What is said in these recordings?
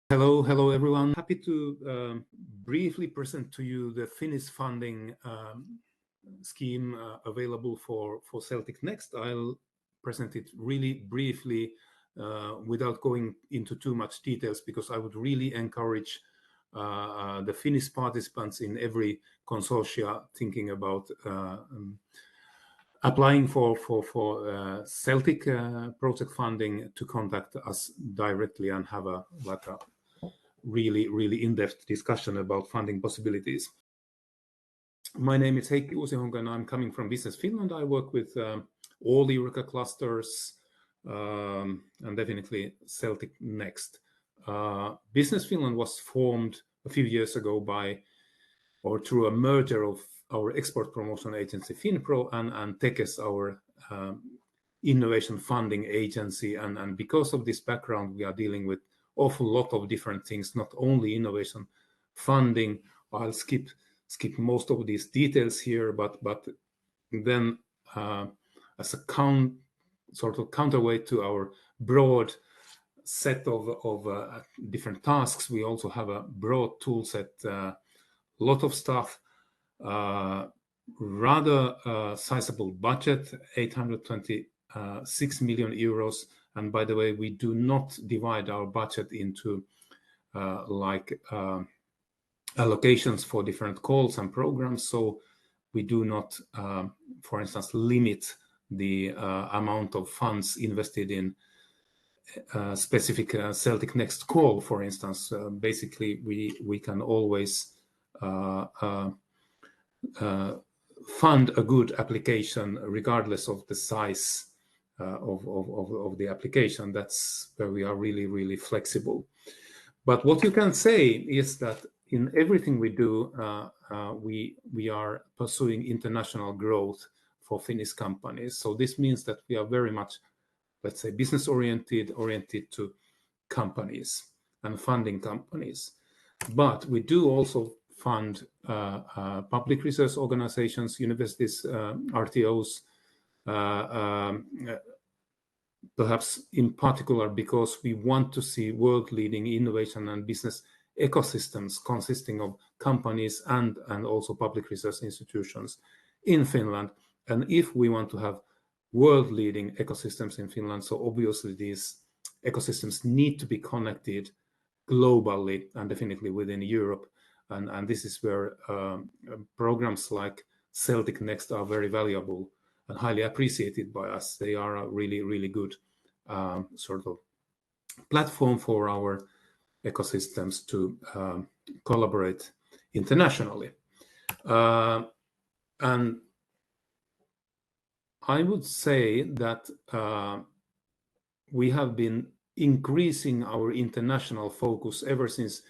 Hello everyone. Happy to briefly present to you the Finnish funding scheme available for CELTIC-NEXT. I'll present it really briefly without going into too much details, because I would really encourage the Finnish participants in every consortia thinking about applying for Celtic project funding to contact us directly and have a really in-depth discussion about funding possibilities. My name is Heikki Uusi-Honko and I'm coming from Business Finland. I work with all the Eureka clusters and definitely CELTIC-NEXT. Business Finland was formed a few years ago through a merger of our export promotion agency FinPro and Tekes, our innovation funding agency. And because of this background, we are dealing with awful lot of different things, not only innovation funding. I'll skip most of these details here, but then as a counterweight to our broad set of different tasks, we also have a broad tool set, lot of stuff, rather sizable budget, 826 million euros. And by the way, we do not divide our budget into allocations for different calls and programs. So we do not, for instance, limit the amount of funds invested in specific CELTIC-NEXT call, for instance. Basically, we can always fund a good application regardless of the size of the application. That's where we are really flexible. But what you can say is that in everything we do, we are pursuing international growth for Finnish companies. So this means that we are very much, let's say, business oriented to companies and funding companies. But we do also fund public research organizations, universities, RTOs, perhaps in particular because we want to see world-leading innovation and business ecosystems consisting of companies and also public research institutions in Finland. And if we want to have world-leading ecosystems in Finland, so obviously these ecosystems need to be connected globally and definitely within Europe. And this is where programs like CELTIC-NEXT are very valuable and highly appreciated by us. They are a really good sort of platform for our ecosystems to collaborate internationally. And I would say that we have been increasing our international focus ever since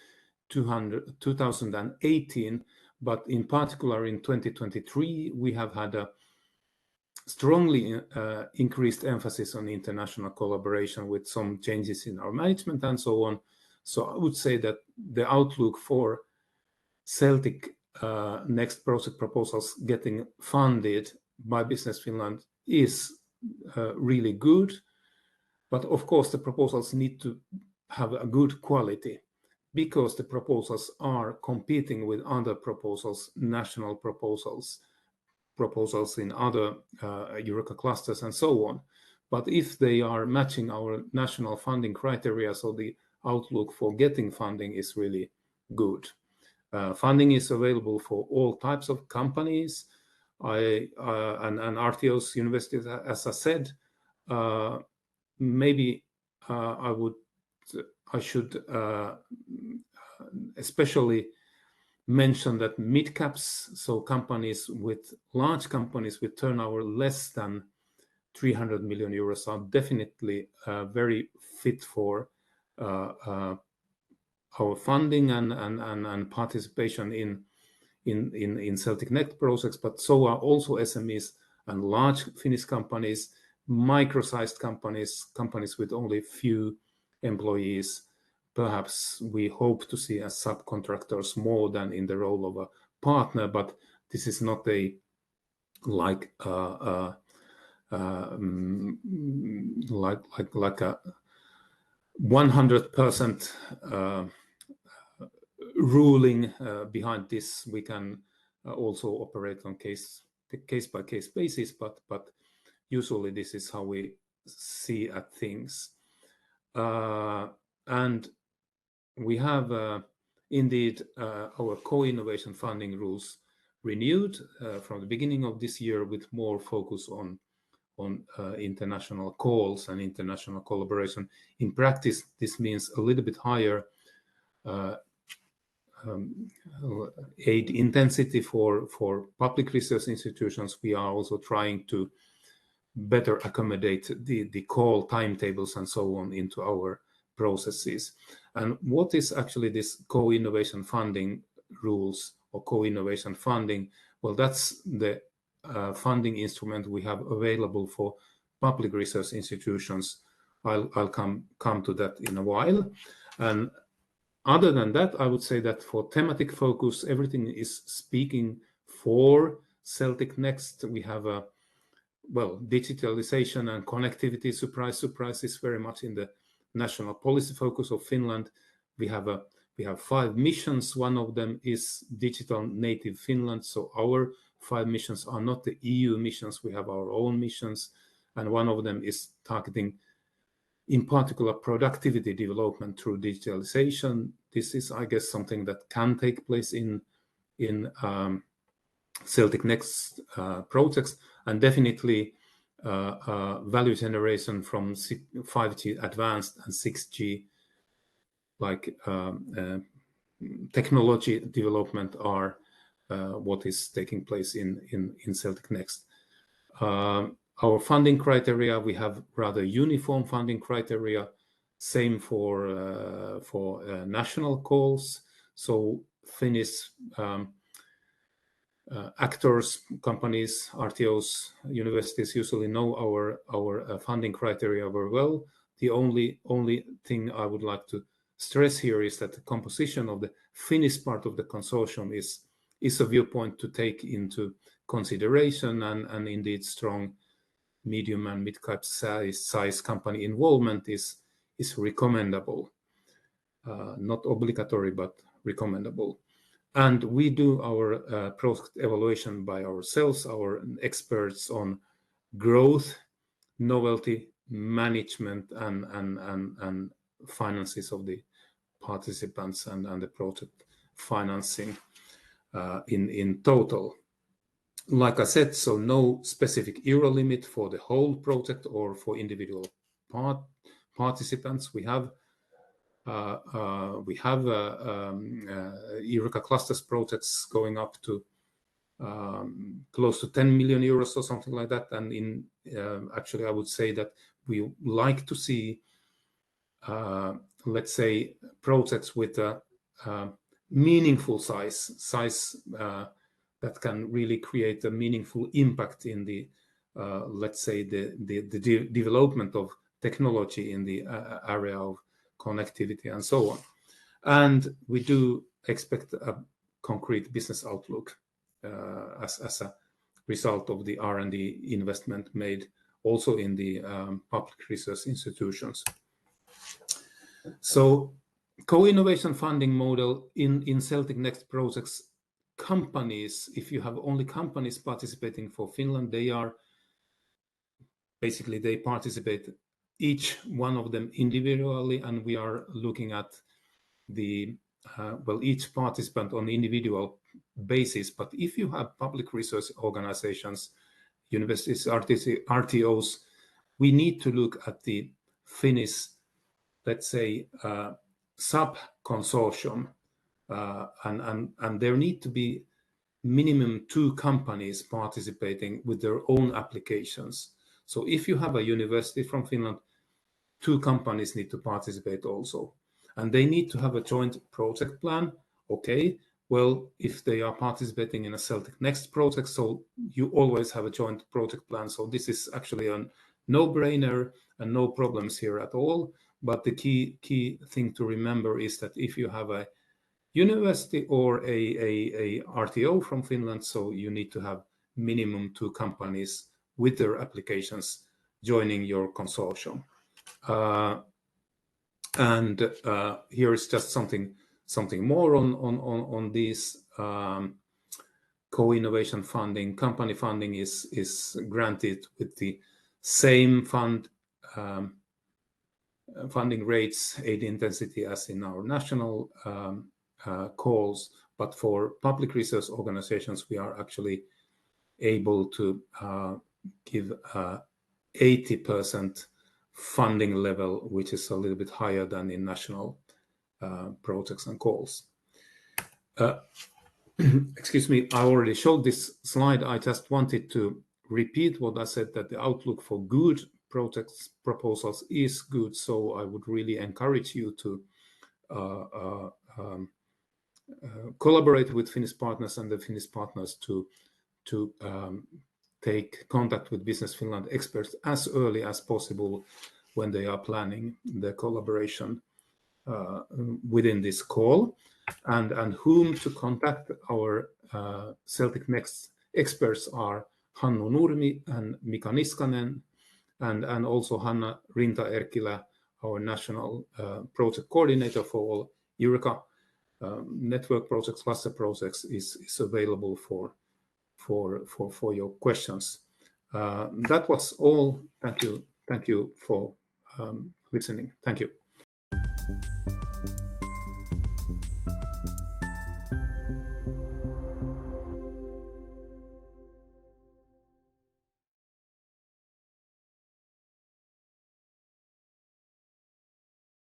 2018, but in particular in 2023, we have had a strongly increased emphasis on international collaboration with some changes in our management and so on. So I would say that the outlook for CELTIC-NEXT project proposals getting funded by Business Finland is really good. But of course, the proposals need to have a good quality, because the proposals are competing with other proposals, national proposals in other Eureka clusters and so on. But if they are matching our national funding criteria, so the outlook for getting funding is really good. Funding is available for all types of companies and RTOs, universities, as I said. Maybe I should especially mention that mid-caps, so large companies with turnover less than 300 million euros, are definitely very fit for our funding and participation in CELTIC-NEXT projects, but so are also SMEs and large Finnish companies, micro-sized companies with only few employees, perhaps we hope to see as subcontractors more than in the role of a partner, but this is not a like a 100% ruling behind this. We can also operate on case by case basis, but usually this is how we see at things. And we have indeed our co-innovation funding rules renewed from the beginning of this year with more focus on international calls and international collaboration. In practice, this means a little bit higher aid intensity for public research institutions. We are also trying to better accommodate the call timetables and so on into our processes. And what is actually this co-innovation funding rules or co-innovation funding? Well, that's the funding instrument we have available for public research institutions. I'll come to that in a while. And other than that, I would say that for thematic focus, everything is speaking for CELTIC-NEXT. We have a, well, digitalization and connectivity, surprise, is very much in the national policy focus of Finland. We have 5 missions. One of them is digital native Finland. So our 5 missions are not the EU missions. We have our own missions. And one of them is targeting, in particular, productivity development through digitalization. This is, I guess, something that can take place in CELTIC-NEXT projects, and definitely value generation from 5G advanced and 6G like technology development are what is taking place in CELTIC-NEXT. Our funding criteria, we have rather uniform funding criteria, same for national calls. So Finnish actors, companies, RTOs, universities usually know our funding criteria very well. The only thing I would like to stress here is that the composition of the Finnish part of the consortium is a viewpoint to take into consideration, and indeed strong medium and mid-cap size company involvement is recommendable. Not obligatory, but recommendable. And we do our project evaluation by ourselves, our experts on growth, novelty, management, and finances of the participants and the project financing in total. Like I said, so no specific euro limit for the whole project or for individual participants. We have Eureka clusters projects going up to close to 10 million euros or something like that. And actually, I would say that we like to see, let's say, projects with a meaningful size that can really create a meaningful impact in the, let's say, the development of technology in the area of connectivity and so on. And we do expect a concrete business outlook as a result of the R&D investment made also in the public research institutions. So co-innovation funding model in CELTIC-NEXT projects, companies, if you have only companies participating for Finland, they participate each one of them individually, and we are looking at the each participant on individual basis. But if you have public research organizations, universities, RTOs, we need to look at the Finnish, let's say, sub-consortium, and there need to be minimum 2 companies participating with their own applications. So if you have a university from Finland, 2 companies need to participate also, and they need to have a joint project plan. Okay, well, if they are participating in a CELTIC-NEXT project, so you always have a joint project plan. So this is actually a no-brainer and no problems here at all. But the key thing to remember is that if you have a university or a RTO from Finland, so you need to have minimum 2 companies with their applications joining your consortium. And here is just something more on these co-innovation funding. Company funding is granted with the same funding rates, aid intensity as in our national calls, but for public research organizations, we are actually able to give 80% funding level, which is a little bit higher than in national projects and calls. Excuse me, I already showed this slide. I just wanted to repeat what I said, that the outlook for good projects proposals is good. So I would really encourage you to collaborate with Finnish partners and the Finnish partners to take contact with Business Finland experts as early as possible when they are planning the collaboration within this call, and whom to contact. Our CELTIC-NEXT experts are Hannu Nurmi and Mika Niskanen, and also Hanna Rinta-Erkilä, our national project coordinator for all Eureka network projects, cluster projects, is available for your questions. That was all. Thank you for listening. Thank you.